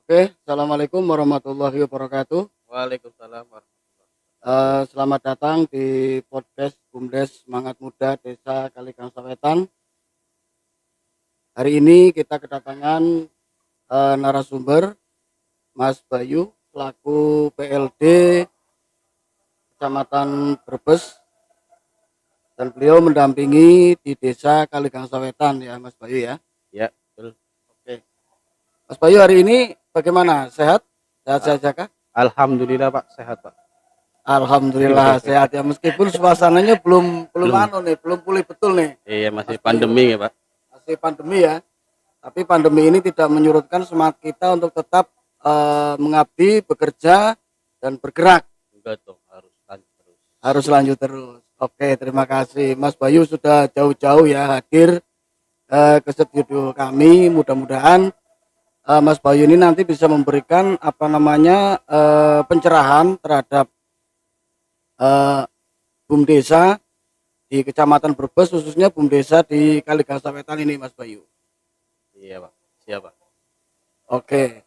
Oke, assalamualaikum warahmatullahi wabarakatuh. Waalaikumsalam warahmatullahi Selamat datang di podcast Bumdes Semangat Muda Desa Kaligangsawetan. Hari ini kita kedatangan narasumber Mas Bayu selaku PLD Kecamatan Brebes dan beliau mendampingi di Desa Kaligangsawetan ya Mas Bayu ya. Ya, betul. Oke, Mas Bayu hari ini bagaimana? Sehat? Sehat-sehat saja kah? Alhamdulillah Pak, sehat Pak. Alhamdulillah sehat ya, meskipun suasananya belum belum Belum. anu nih, belum pulih betul nih Iya, masih Mas Bayu. pandemi ya Pak. Masih pandemi ya. Tapi pandemi ini tidak menyurutkan semangat kita untuk tetap mengabdi, bekerja dan bergerak. Enggak dong, harus lanjut terus. Harus lanjut terus. Oke, terima kasih Mas Bayu sudah jauh-jauh ya hadir ke studio kami. Mudah-mudahan Mas Bayu ini nanti bisa memberikan pencerahan terhadap eh, BUMDesa di Kecamatan Brebes, khususnya BUMDesa di Kaligangsawetan ini Mas Bayu. Iya Pak, siap Pak. Oke,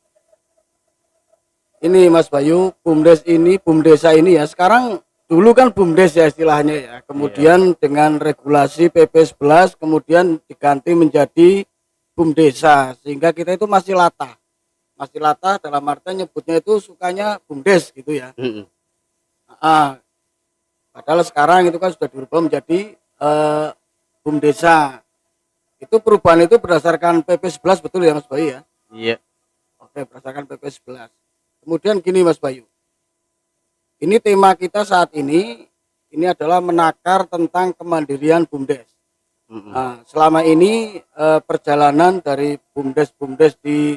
ini Mas Bayu, BUMDesa ini ya sekarang, dulu kan BUMDes ya istilahnya ya, Iya, kemudian dengan regulasi PP 11 kemudian diganti menjadi BUMDesa, sehingga kita itu masih latah dalam artian nyebutnya itu sukanya BUMDes gitu ya. mm-mm. Ah, Padahal sekarang itu kan sudah dirubah menjadi BUMDesa. Itu perubahan itu berdasarkan PP 11 betul ya Mas Bayu ya? Iya, Oke, berdasarkan PP 11. Kemudian gini Mas Bayu. Ini tema kita saat ini adalah menakar tentang kemandirian BUMDes. mm-mm. Nah, selama ini perjalanan dari BUMDes di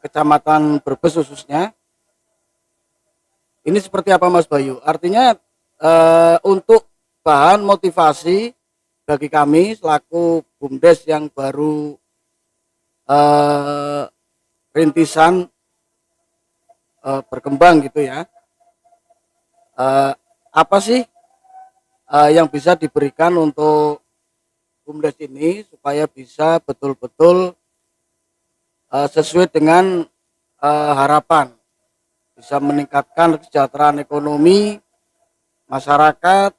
Kecamatan Brebes khususnya ini seperti apa Mas Bayu? Artinya untuk bahan motivasi bagi kami selaku BUMDes yang baru rintisan berkembang gitu ya. Apa sih yang bisa diberikan untuk BUMDes ini supaya bisa betul-betul sesuai dengan harapan, bisa meningkatkan kesejahteraan ekonomi masyarakat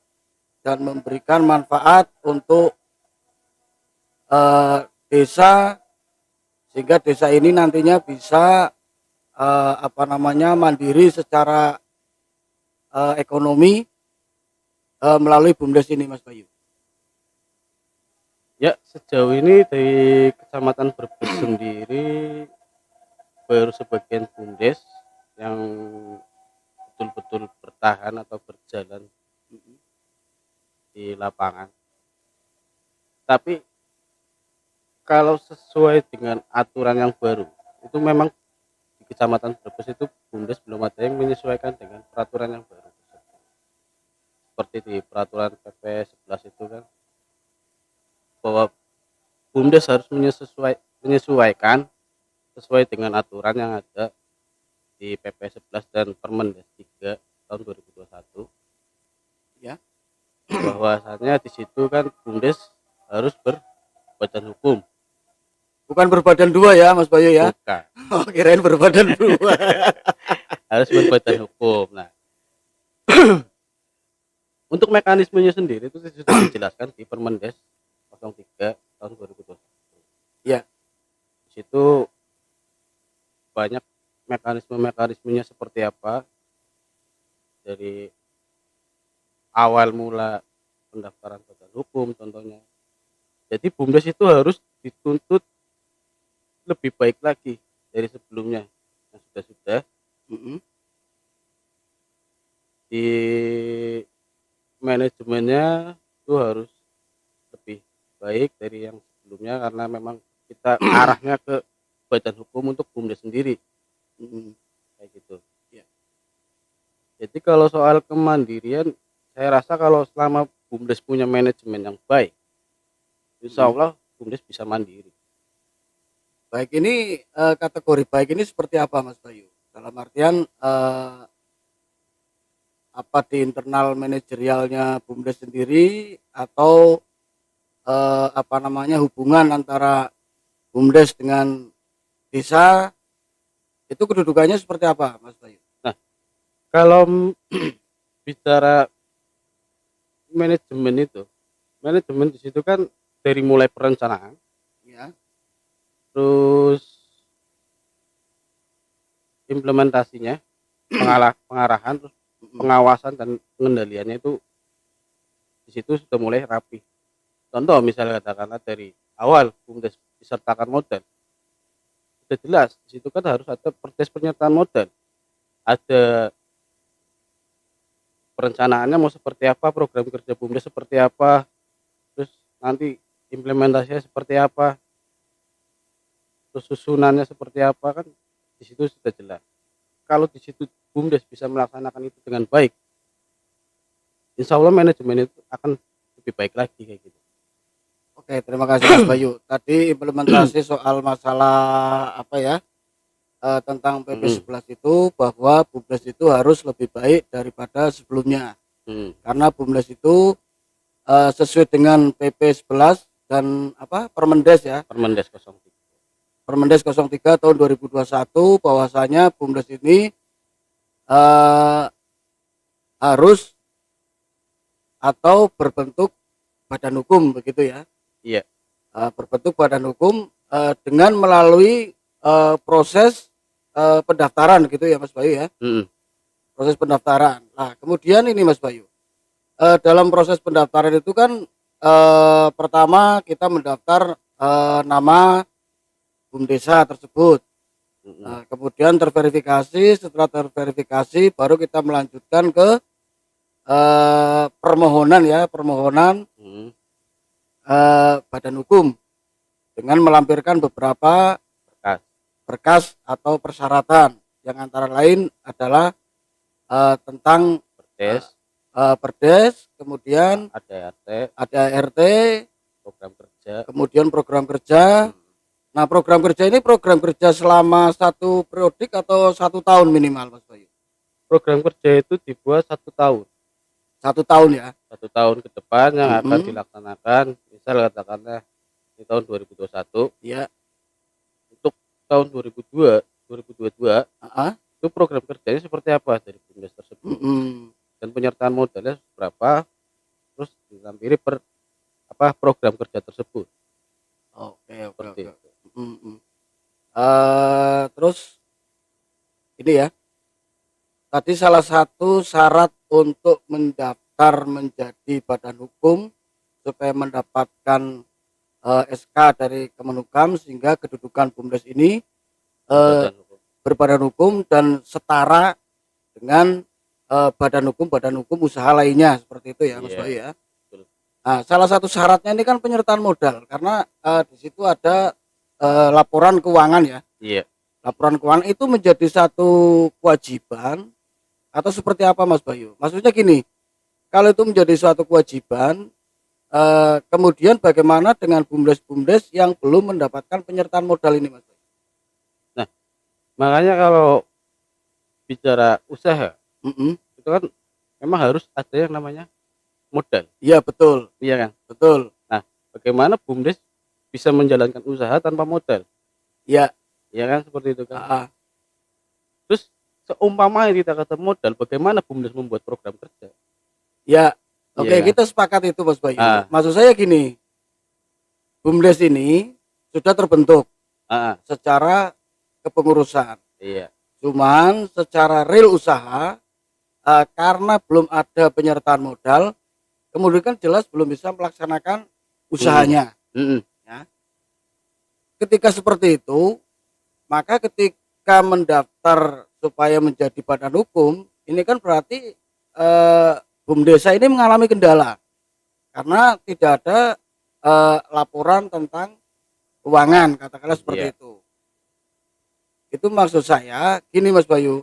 dan memberikan manfaat untuk desa, sehingga desa ini nantinya bisa mandiri secara ekonomi melalui BUMDes ini Mas Bayu. Ya, sejauh ini dari Kecamatan Brebes sendiri baru sebagian BUMDes yang betul-betul bertahan atau berjalan di lapangan. Tapi kalau sesuai dengan aturan yang baru, itu memang di Kecamatan Brebes itu BUMDes belum ada yang menyesuaikan dengan peraturan yang baru. Seperti di peraturan PP 11 itu kan, bahwa BUMDes harus menyesuaikan sesuai dengan aturan yang ada di PP 11 dan Permendes 3 tahun 2021, Ya, bahwasanya di situ kan BUMDes harus berbadan hukum. bukan berbadan dua ya Mas Bayu ya. Bukan, Oh, kirain berbadan dua. harus berbadan hukum. Nah, untuk mekanismenya sendiri itu sudah dijelaskan di Permendes 03 tahun 2021. Ya, Di situ banyak mekanismenya seperti apa, dari awal mula pendaftaran badan hukum contohnya. Jadi BUMDes itu harus dituntut lebih baik lagi dari sebelumnya yang sudah di manajemennya itu harus lebih baik dari yang sebelumnya, karena memang kita arahnya ke badan hukum untuk BUMDes sendiri kayak gitu. Ya. Jadi kalau soal kemandirian, saya rasa kalau selama BUMDes punya manajemen yang baik, insya Allah BUMDes bisa mandiri. Baik ini kategori baik ini seperti apa Mas Bayu? Dalam artian apa di internal manajerialnya BUMDes sendiri atau hubungan antara BUMDes dengan desa Itu kedudukannya seperti apa, Mas Bayu? Nah, kalau bicara manajemen itu, manajemen di situ kan dari mulai perencanaan, Ya. terus implementasinya, pengarahan, terus pengawasan dan pengendaliannya itu di situ sudah mulai rapi. Contoh misalnya katakanlah dari awal BUMDes disertakan modal, sudah jelas di situ kan harus ada proses penyertaan modal, ada perencanaannya mau seperti apa, program kerja BUMDes seperti apa, terus nanti implementasinya seperti apa, terus susunannya seperti apa, kan di situ sudah jelas. Kalau di situ BUMDes bisa melaksanakan itu dengan baik, insya Allah manajemen itu akan lebih baik lagi kayak gitu. Oke, terima kasih Mas Bayu. Tadi implementasi soal masalah apa ya? Tentang PP Mm-mm. 11 itu bahwa BUMDes itu harus lebih baik daripada sebelumnya. Mm. Karena BUMDes itu sesuai dengan PP 11 dan apa? Permendes ya. Permendes 03. Permendes 03 tahun 2021 bahwasanya BUMDes ini eh, harus atau berbentuk badan hukum begitu ya. Iya. Berbentuk badan hukum dengan melalui proses pendaftaran gitu ya Mas Bayu ya. Mm-mm. Proses pendaftaran. Nah, kemudian ini Mas Bayu, dalam proses pendaftaran itu kan pertama kita mendaftar nama BUMDesa tersebut. Mm-mm. Nah, kemudian terverifikasi, setelah terverifikasi baru kita melanjutkan ke permohonan ya, permohonan Mm-mm. badan hukum dengan melampirkan beberapa Berkas. berkas atau persyaratan yang antara lain adalah tentang Perdes, perdes, kemudian ada RT, ada RT, program kerja. kemudian program kerja. Mm. Nah, program kerja ini program kerja selama satu periodik atau 1 tahun minimal, Mas Bayu? Program kerja itu dibuat 1 tahun, 1 tahun ya. 1 tahun ke depan yang akan Mm-mm. dilaksanakan. Misal katakanlah di tahun 2021, Ya. untuk tahun 2022 Ah, itu program kerjanya seperti apa dari BUMDes tersebut mm-mm. dan penyertaan modalnya berapa, terus dilampiri per apa program kerja tersebut Oke, oke, seperti oke. itu. Mm-mm. Terus ini ya, tadi salah satu syarat untuk mendaftar menjadi badan hukum supaya mendapatkan SK dari Kemenhukam sehingga kedudukan BUMDes ini eh, Badan hukum. berbadan hukum dan setara dengan badan hukum usaha lainnya seperti itu ya Mas Iya, Bayu ya. betul. Nah, salah satu syaratnya ini kan penyertaan modal karena di situ ada laporan keuangan ya. Iya. Laporan keuangan itu menjadi satu kewajiban atau seperti apa Mas Bayu? Maksudnya gini, kalau itu menjadi suatu kewajiban, kemudian bagaimana dengan BUMDes-BUMDes yang belum mendapatkan penyertaan modal ini Mas Bayu? Nah, makanya kalau bicara usaha Mm-mm. itu kan memang harus ada yang namanya modal, Iya betul, iya kan. betul. Nah, bagaimana BUMDes bisa menjalankan usaha tanpa modal, Iya. iya kan, seperti itu kan. Ah, ah. Terus seumpama kita kata modal, bagaimana BUMDes membuat program kerja, Ya, oke iya kan. kita sepakat itu Mas Bayu. Ah, Maksud saya gini, BUMDes ini sudah terbentuk secara kepengurusan. iya. Cuman secara real usaha karena belum ada penyertaan modal, kemudian kan jelas belum bisa melaksanakan usahanya. Mm-mm. Ya. Ketika seperti itu, maka ketika mendaftar supaya menjadi badan hukum, ini kan berarti BUMDesa ini mengalami kendala karena tidak ada laporan tentang keuangan, katakanlah seperti Iya. itu. Itu maksud saya, gini Mas Bayu,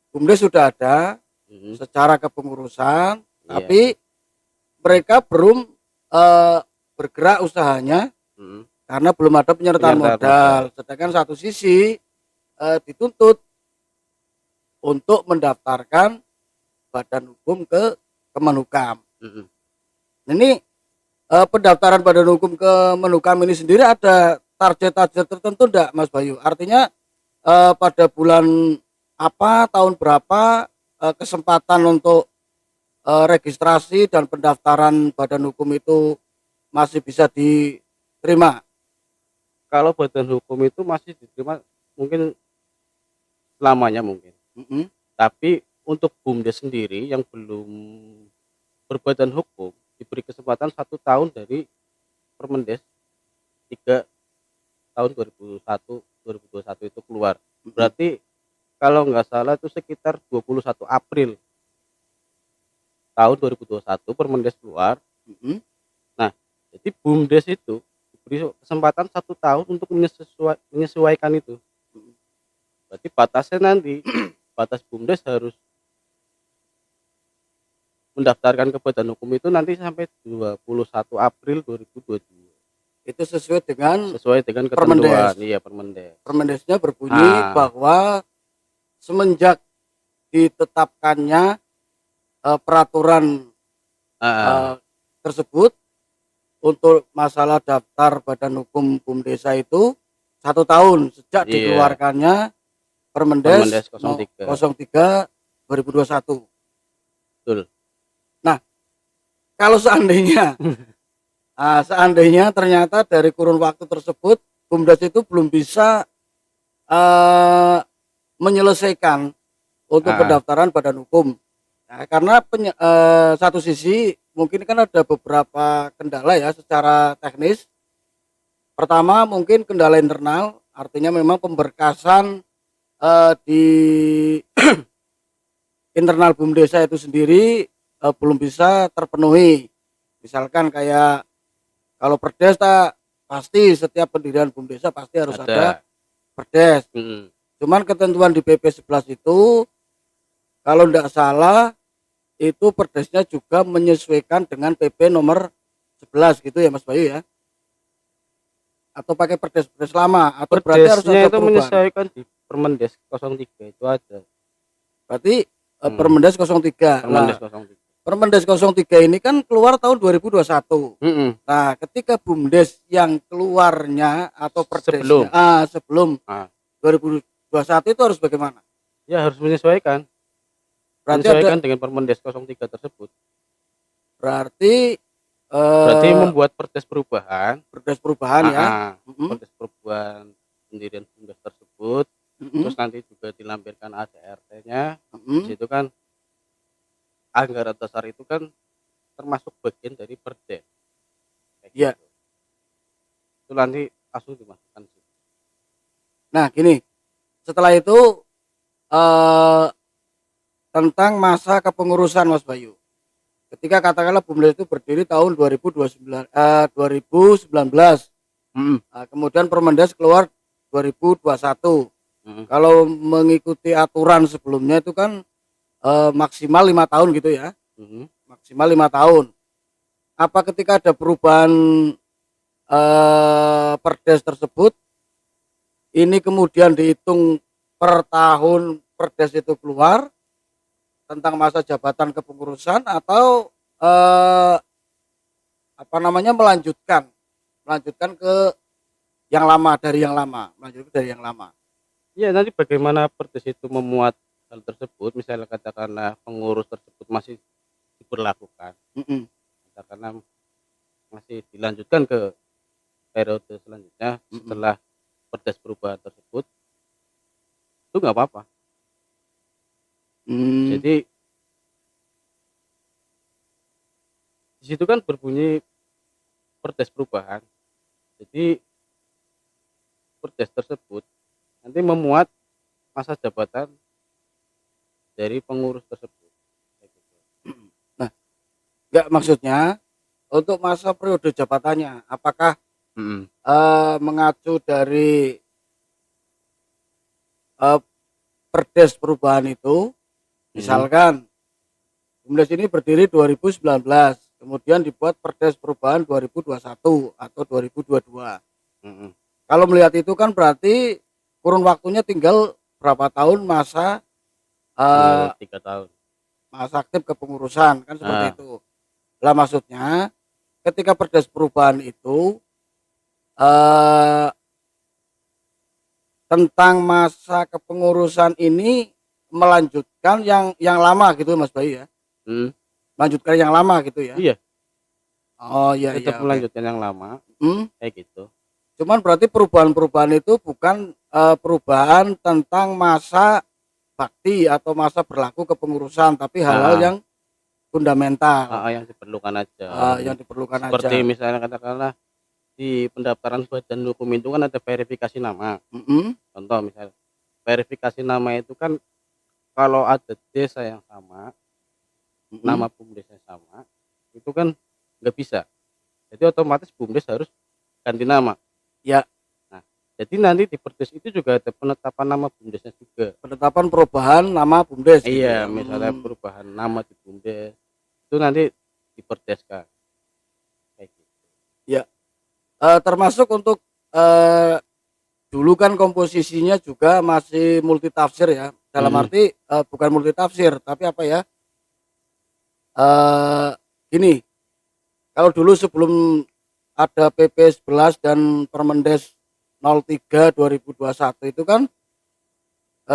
BUMDes sudah ada Mm-mm. secara kepengurusan, Iya. tapi mereka belum bergerak usahanya Mm-mm. karena belum ada penyertaan modal. Sedangkan satu sisi dituntut untuk mendaftarkan badan hukum ke Kemenhukam. Mm-mm. Ini pendaftaran badan hukum ke Kemenhukam ini sendiri ada target-target tertentu enggak Mas Bayu? Artinya pada bulan apa, tahun berapa kesempatan untuk registrasi dan pendaftaran badan hukum itu masih bisa diterima? Kalau badan hukum itu masih diterima mungkin selamanya mungkin. Mhm, Tapi untuk BUMDes sendiri yang belum berbadan hukum diberi kesempatan 1 tahun dari Permendes 3 tahun 2021 itu keluar. mhm, Berarti kalau nggak salah itu sekitar 21 April tahun 2021 Permendes keluar. mhm, Nah, jadi BUMDes itu diberi kesempatan 1 tahun untuk menyesuaikan itu. mhm. Berarti batasnya nanti, batas BUMDes harus mendaftarkan ke badan hukum itu nanti sampai 21 April 2022 Itu sesuai dengan sesuai dengan ketentuan Permendes. iya Permendes. Permendesnya berbunyi Ah, bahwa semenjak ditetapkannya peraturan ah, eh, tersebut untuk masalah daftar badan hukum BUMDesa itu 1 tahun sejak iya dikeluarkannya Permendes Permendes 03 03 2021. betul. Nah, kalau seandainya seandainya ternyata dari kurun waktu tersebut BUMDes itu belum bisa eh, menyelesaikan untuk Ah, pendaftaran badan hukum. Nah, karena satu sisi mungkin kan ada beberapa kendala ya secara teknis. Pertama mungkin kendala internal, artinya memang pemberkasan di internal BUMDesa itu sendiri belum bisa terpenuhi. Misalkan kayak kalau perdes pasti setiap pendirian BUMDesa pasti harus ada ada. perdes. Mm, Cuman ketentuan di PP 11 itu kalau tidak salah itu perdesnya juga menyesuaikan dengan PP nomor 11 gitu ya Mas Bayu ya, atau pakai perdes lama atau berarti harus Perdesnya ada itu perubahan. menyesuaikan di Permendes 03 itu ada. Berarti Hmm, Permendes 03 Permendes lah. 03. Permendes 03 ini kan keluar tahun 2021. Mm-mm. Nah, ketika BUMDes yang keluarnya atau perdesnya Sebelum sebelum ah, 2021 itu harus bagaimana? ya harus menyesuaikan Berarti ada menyesuaikan dengan Permendes 03 tersebut. berarti Berarti eh membuat perdes perubahan. perdes perubahan ya. Mhm, Perdes perubahan pendirian BUMDes tersebut, mhm, terus nanti juga dilampirkan ADRT-nya. Di mhm. situ kan anggaran dasar itu kan termasuk bagian dari perdes kayak Ya. gitu. Itu nanti langsung dimasukkan sih. Nah, gini. Setelah itu eh tentang masa kepengurusan Mas Bayu. Ketika katakanlah BUMDes itu berdiri tahun 2029 2019. Mm-mm. Kemudian Permendes keluar 2021. Mm-mm. Kalau mengikuti aturan sebelumnya itu kan maksimal 5 tahun gitu ya, Mm-mm. maksimal 5 tahun. Apa ketika ada perubahan perdes tersebut, ini kemudian dihitung per tahun perdes itu keluar tentang masa jabatan kepengurusan atau eh, apa namanya melanjutkan ke yang lama dari yang lama, melanjutkan dari yang lama. Ya nanti bagaimana perdes itu memuat hal tersebut, misalnya katakanlah pengurus tersebut masih diberlakukan, Mm-mm, katakanlah masih dilanjutkan ke periode selanjutnya mm-mm. setelah perdes perubahan tersebut, itu nggak apa-apa. Hmm, Jadi di situ kan berbunyi perdes perubahan. Jadi perdes tersebut nanti memuat masa jabatan dari pengurus tersebut. Kayak gitu. nah, nggak maksudnya untuk masa periode jabatannya, apakah Mm-mm. mengacu dari eh, perdes perubahan itu, Mm-mm. misalkan BUMDes ini berdiri 2019, kemudian dibuat perdes perubahan 2021 atau 2022. Mm-mm. Kalau melihat itu kan berarti kurun waktunya tinggal berapa tahun Tinggal eh, 3 tahun. masa aktif kepengurusan kan seperti Nah, itu. Lah maksudnya ketika perdes perubahan itu eh, tentang masa kepengurusan ini melanjutkan yang lama gitu Mas Bayu ya? Hmm, Melanjutkan yang lama gitu ya? iya, Oh iya tetap iya oke. melanjutkan yang lama Hmm, kayak gitu. cuman berarti perubahan-perubahan itu bukan perubahan tentang masa bakti atau masa berlaku kepengurusan, tapi hal-hal Heeh, yang fundamental, heeh, yang diperlukan aja. yang diperlukan Seperti aja. misalnya katakanlah di pendaftaran badan hukum itu kan ada verifikasi nama. Mhm, Contoh misal verifikasi nama itu kan kalau ada desa yang sama, mhm, nama BUMDes yang sama, itu kan nggak bisa. Jadi otomatis BUMDes harus ganti nama. ya Nah, jadi nanti di Perdes itu juga ada penetapan nama BUMDesnya juga. penetapan perubahan nama BUMDes gitu Iya, ya. misalnya perubahan nama di BUMDes itu nanti diperdeskan kayak gitu. Ya, termasuk untuk eee, dulu kan komposisinya juga masih multitafsir ya, dalam Mhm, arti, bukan multitafsir tapi apa ya, eee, gini, kalau dulu sebelum ada PP 11 dan Permendes 03 2021 itu kan,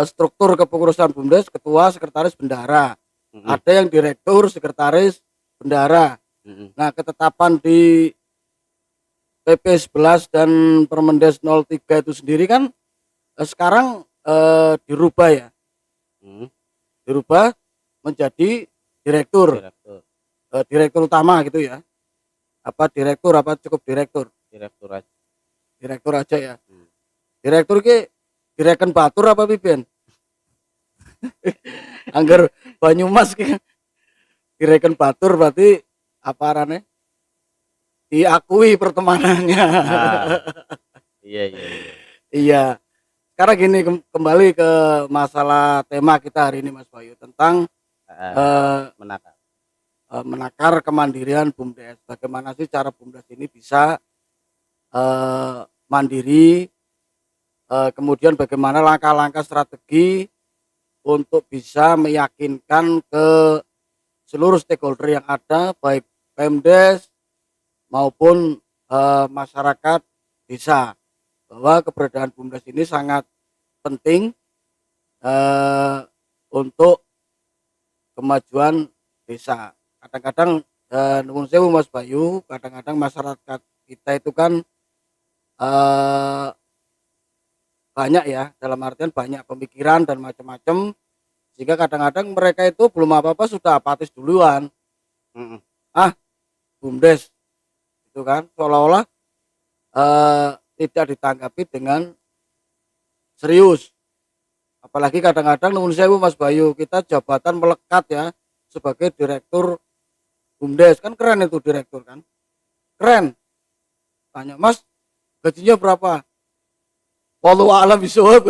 struktur kepengurusan BUMDes ketua, sekretaris, bendahara. mhm, Ada yang direktur, sekretaris, bendahara. mhm, Nah, ketetapan di PP 11 dan Permendes 03 itu sendiri kan, sekarang, dirubah ya, mhm, dirubah menjadi direktur, direktur, direktur utama gitu ya. Apa direktur, apa cukup direktur? direktur aja. Direktur aja ya. Mhm. Direktur ki direken batur apa piben? Angger Banyumas ki direken batur berarti apa arane? Diakui pertemanannya. Nah, iya iya iya. Iya. Sekarang gini kembali ke masalah tema kita hari ini Mas Bayu tentang Heeh, eh, menakar. menakar kemandirian BUMDes. Bagaimana sih cara BUMDes ini bisa mandiri, kemudian bagaimana langkah-langkah strategi untuk bisa meyakinkan ke seluruh stakeholder yang ada, baik Pemdes maupun masyarakat desa, bahwa keberadaan BUMDes ini sangat penting eh, untuk kemajuan desa. Kadang-kadang nuwun sewu Mas Bayu, kadang-kadang masyarakat kita itu kan eh, banyak ya, dalam artian banyak pemikiran dan macam-macam, sehingga kadang-kadang mereka itu belum apa-apa sudah apatis duluan. Mhm, Ah, BUMDes itu kan seolah-olah eh, tidak ditanggapi dengan serius. Apalagi kadang-kadang nuwun sewu Mas Bayu, kita jabatan melekat ya sebagai direktur BUMDes, kan keren itu direktur kan. Keren. Tanya, "Mas, gajinya berapa?" Wallahu a'lam bishawab.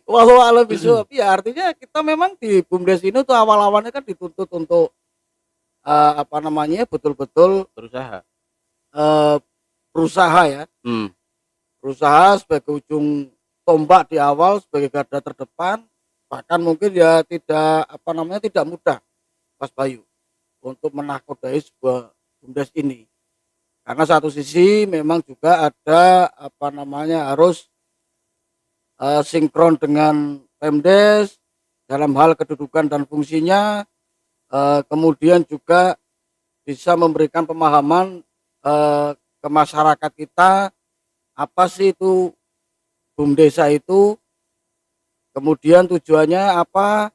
Wallahu a'lam bishawab. Ya artinya kita memang di BUMDes ini tuh awal-awalnya kan dituntut untuk apa namanya, betul-betul berusaha. eee, berusaha ya, Hmm, berusaha sebagai ujung tombak di awal, sebagai garda terdepan, bahkan mungkin ya tidak apa namanya, tidak mudah Mas Bayu untuk menakodai sebuah BUMDes ini. Karena satu sisi memang juga ada apa namanya, harus sinkron dengan Pemdes dalam hal kedudukan dan fungsinya, kemudian juga bisa memberikan pemahaman ke masyarakat kita, apa sih itu BUMDesa itu, kemudian tujuannya apa,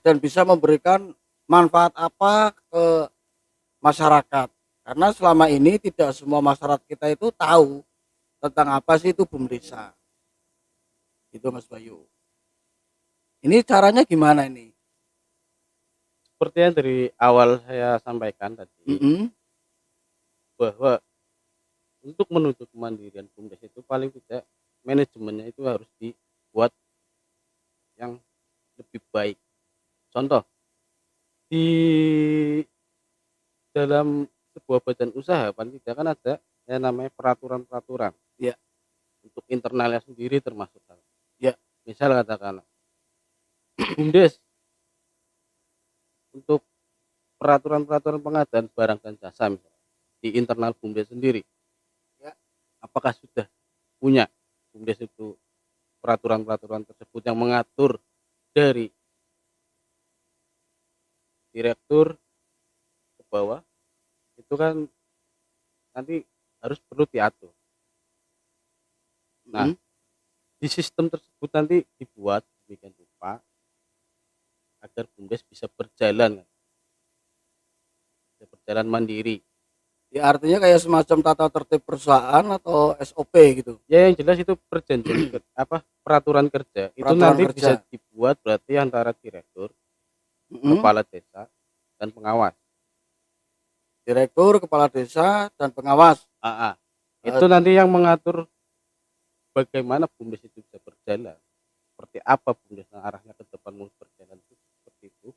dan bisa memberikan manfaat apa ke masyarakat. Karena selama ini tidak semua masyarakat kita itu tahu tentang apa sih itu BUMDesa. Itu Mas Bayu. Ini caranya gimana ini? seperti yang dari awal saya sampaikan tadi, Mhm, bahwa untuk menuju kemandirian BUMDes itu paling tidak manajemennya itu harus dibuat yang lebih baik. Contoh, di dalam sebuah badan usaha paling tidak kan ada yang namanya peraturan-peraturan iya untuk internalnya sendiri termasuk hal. iya, Misal katakanlah BUMDes untuk peraturan-peraturan pengadaan barang dan jasa misalnya di internal BUMDes sendiri, iya, apakah sudah punya BUMDes itu peraturan-peraturan tersebut yang mengatur dari direktur ke bawah, itu kan nanti harus perlu diatur. Nah, Mhm. di sistem tersebut nanti dibuat demikian rupa agar BUMDes bisa berjalan mandiri. Ya artinya kayak semacam tata tertib perusahaan atau SOP gitu, Ya yang jelas itu peraturan kerja itu peraturan nanti bisa kerja. dibuat berarti antara direktur, Mhm. kepala desa, dan pengawas. Direktur, kepala desa, dan pengawas. AA. Eh, Itu nanti yang mengatur bagaimana BUMDes itu bisa berjalan. Seperti apa BUMDes arahnya ke depan mau berjalan itu seperti itu.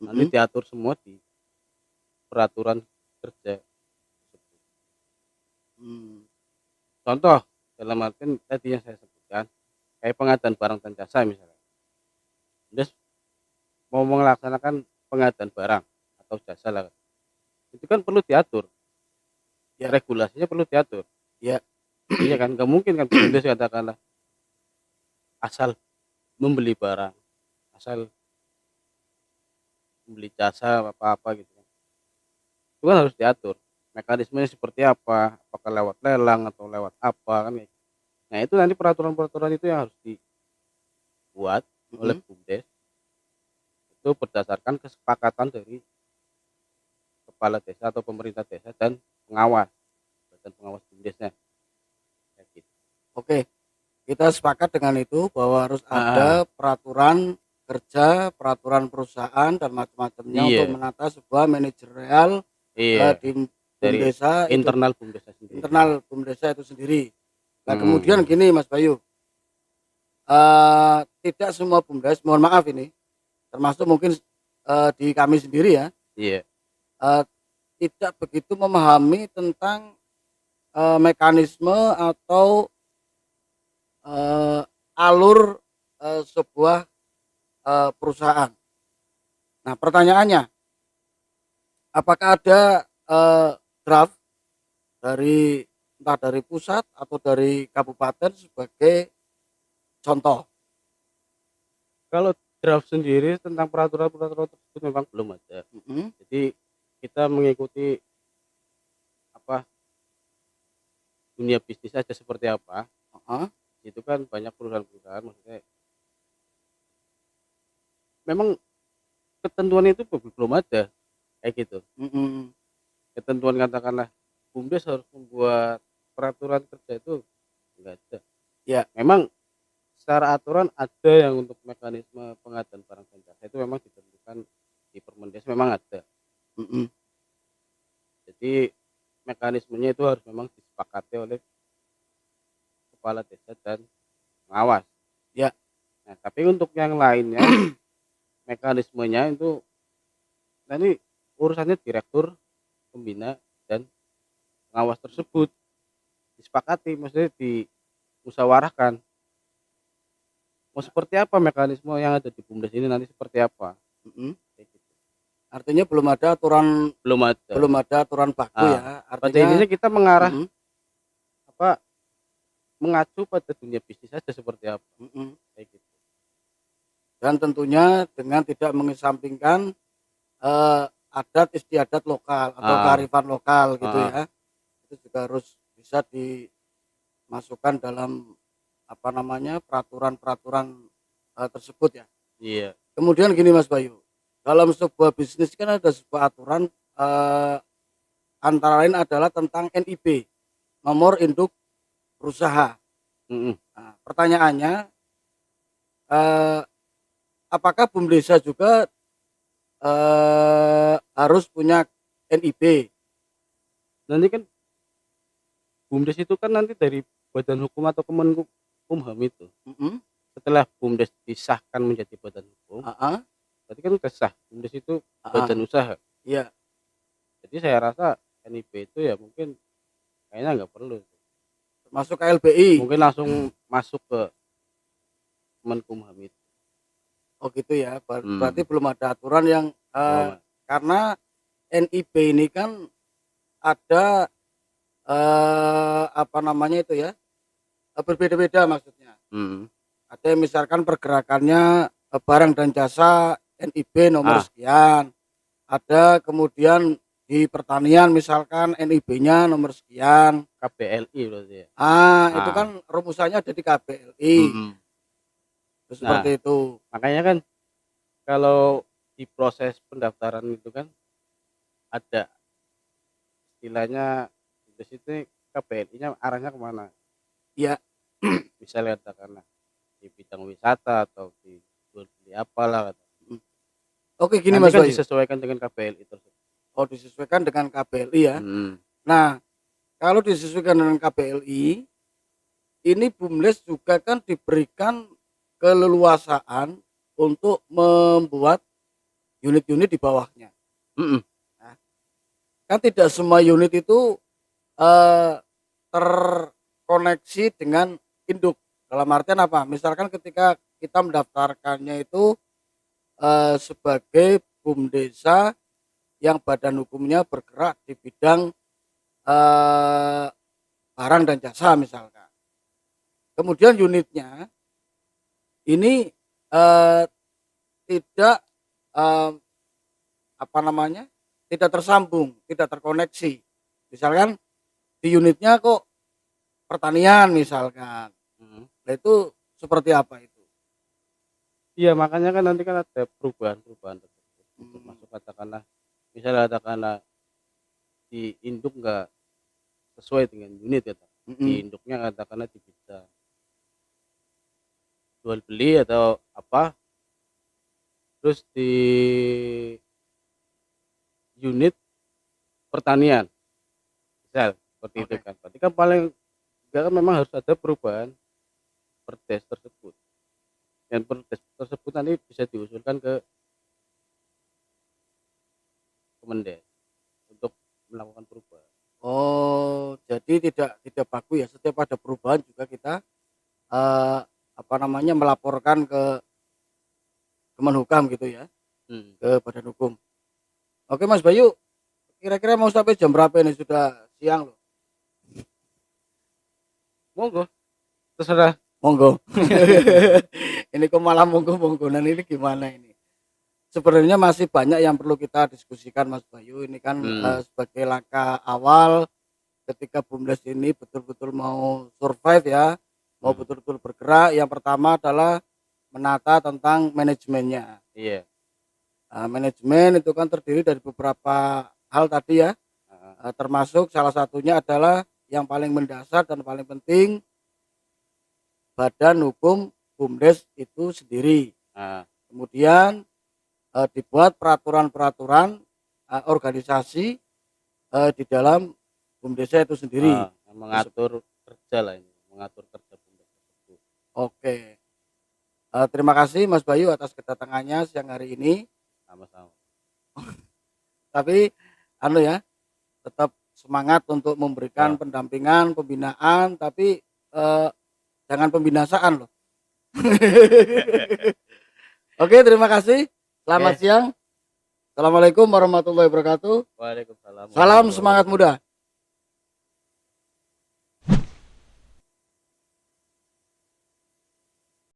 Nanti mhm. diatur semua di peraturan kerja tersebut. Hmm. Contoh dalam artian tadi yang saya sebutkan kayak pengadaan barang dan jasa misalnya. BUMDes mau melaksanakan pengadaan barang atau jasa lah. Itu kan perlu diatur, Ya, regulasinya perlu diatur. ya. Iya kan, nggak mungkin kan BUMDes katakanlah asal membeli barang, asal membeli jasa apa-apa gitu kan. Itu kan harus diatur. Mekanismenya seperti apa, apakah lewat lelang atau lewat apa kan ya. Nah, itu nanti peraturan-peraturan itu yang harus dibuat oleh Mhm. BUMDes itu berdasarkan kesepakatan dari kepala desa atau pemerintah desa dan pengawas, dan pengawas BUMDesnya kayak gitu. Oke, kita sepakat dengan itu bahwa harus Heeh. ada peraturan kerja, peraturan perusahaan dan macam-macamnya untuk Iya, menata sebuah manajerial iya. di Dari BUMDesa itu, internal BUMDesnya sendiri. internal BUMDesa itu sendiri. Nah, kemudian Mhm. gini Mas Bayu, tidak semua BUMDes, mohon maaf ini, termasuk mungkin di kami sendiri ya, Iya. eee, tidak begitu memahami tentang mekanisme atau alur sebuah perusahaan. Nah, pertanyaannya, apakah ada draft dari entah dari pusat atau dari kabupaten sebagai contoh? Kalau draft sendiri tentang peraturan-peraturan tersebut memang belum ada. Mhm. Jadi kita mengikuti apa dunia bisnis aja seperti apa. Heeh. Itu kan banyak perusahaan-perusahaan maksudnya memang ketentuan itu belum ada kayak gitu. Mhm. Ketentuan katakanlah BUMDes harus membuat peraturan kerja itu enggak ada. Ya. Memang secara aturan ada yang untuk mekanisme pengadaan barang dan jasa itu memang ditentukan di Permendes memang ada. Mhm. Jadi mekanismenya itu harus memang disepakati oleh kepala desa dan pengawas. Ya. Nah, tapi untuk yang lainnya mekanismenya itu nanti urusannya direktur, pembina, dan pengawas tersebut disepakati, maksudnya dimusyawarahkan. Mau seperti apa mekanisme yang ada di BUMDes ini nanti seperti apa? Mhm. Kayak gitu. Artinya Belum ada. belum ada aturan baku Ah, ya. pada Artinya intinya kita mengarah mhm. apa mengacu pada dunia bisnis saja seperti apa. Mhm. Kayak gitu. Dan tentunya dengan tidak mengesampingkan adat istiadat lokal atau Ah, kearifan lokal gitu ah, ya. Itu juga harus bisa dimasukkan dalam apa namanya, peraturan-peraturan tersebut ya. iya. Kemudian gini Mas Bayu, dalam sebuah bisnis kan ada sebuah aturan, antara lain adalah tentang NIB, nomor induk berusaha. Mm-mm. Nah, pertanyaannya, eee, apakah BUMDesa juga harus punya NIB? Nanti kan BUMDes itu kan nanti dari Badan Hukum atau Kemenkumham itu. Mhm. Setelah BUMDes disahkan menjadi badan hukum, Heeh. berarti kan udah sah. BUMDes itu Heeh. badan usaha. Iya, Jadi saya rasa NIB itu ya mungkin kayaknya nggak perlu. termasuk KLBI. Mungkin langsung masuk ke Kemenkumham itu. Oh gitu ya, berarti Hmm, belum ada aturan yang belum. karena NIB ini kan ada apa namanya itu ya, berbeda-beda maksudnya. Hmm. Ada yang misalkan pergerakannya barang dan jasa NIB nomor sekian. Ada kemudian di pertanian misalkan NIB-nya nomor sekian. KBLI berarti ya. Itu kan rumusannya ada di KBLI. Nah, Seperti itu. makanya kan kalau di proses pendaftaran itu kan ada istilahnya di situ KBLI-nya arahnya kemana? Iya. Misalnya katakanlah di bidang wisata atau di jual beli apalah. Oke, gini Nanti Mas kan Bayu. disesuaikan dengan KBLI tersebut. Oh, disesuaikan dengan KBLI ya. Nah, kalau disesuaikan dengan KBLI, ini BUMDes juga kan diberikan keleluasaan untuk membuat unit-unit di bawahnya. Nah, kan tidak semua unit itu terkoneksi dengan induk. Dalam artian apa? Misalkan ketika kita mendaftarkannya itu sebagai BUMDesa yang badan hukumnya bergerak di bidang barang dan jasa misalkan. Kemudian unitnya ini tidak tidak tersambung, tidak terkoneksi. Misalkan di unitnya kok pertanian misalkan. Nah, itu seperti apa itu? Iya, makanya kan nanti kan ada perubahan-perubahan tersebut. Untuk masuk katakanlah misalnya di induk enggak sesuai dengan unit ya. Di induknya katakanlah di bidang jual beli atau apa, terus di unit pertanian misal seperti itu kan. Berarti kan paling enggak kan memang harus ada perubahan perdes tersebut, dan perdes tersebut nanti bisa diusulkan ke Kemendes untuk melakukan perubahan. Oh, jadi tidak baku ya, setiap ada perubahan juga kita melaporkan ke Kemenhukam gitu ya, ke Badan Hukum. Oke Mas Bayu, kira-kira mau sampai jam berapa ini? Sudah siang loh. Monggo, terserah. Monggo. Ini kok malah monggo-monggonan, ini gimana ini? Sebenarnya masih banyak yang perlu kita diskusikan Mas Bayu. Ini kan sebagai langkah awal ketika BUMDes ini betul-betul mau survive ya, mau betul-betul bergerak. Yang pertama adalah menata tentang manajemennya. Iya. Manajemen itu kan terdiri dari beberapa hal tadi ya, termasuk salah satunya adalah yang paling mendasar dan paling penting Badan Hukum BUMDes itu sendiri. Kemudian dibuat peraturan-peraturan organisasi di dalam BUMDesnya itu sendiri. Mengatur kerja lah ini, mengatur kerja BUMDes tersebut. Oke. Terima kasih Mas Bayu atas kedatangannya siang hari ini. Sama-sama. Tapi tetap semangat untuk memberikan pendampingan, pembinaan, tapi jangan pembinasaan loh. Oke, terima kasih. Selamat siang. Assalamualaikum warahmatullahi wabarakatuh. Waalaikumsalam. Salam semangat muda.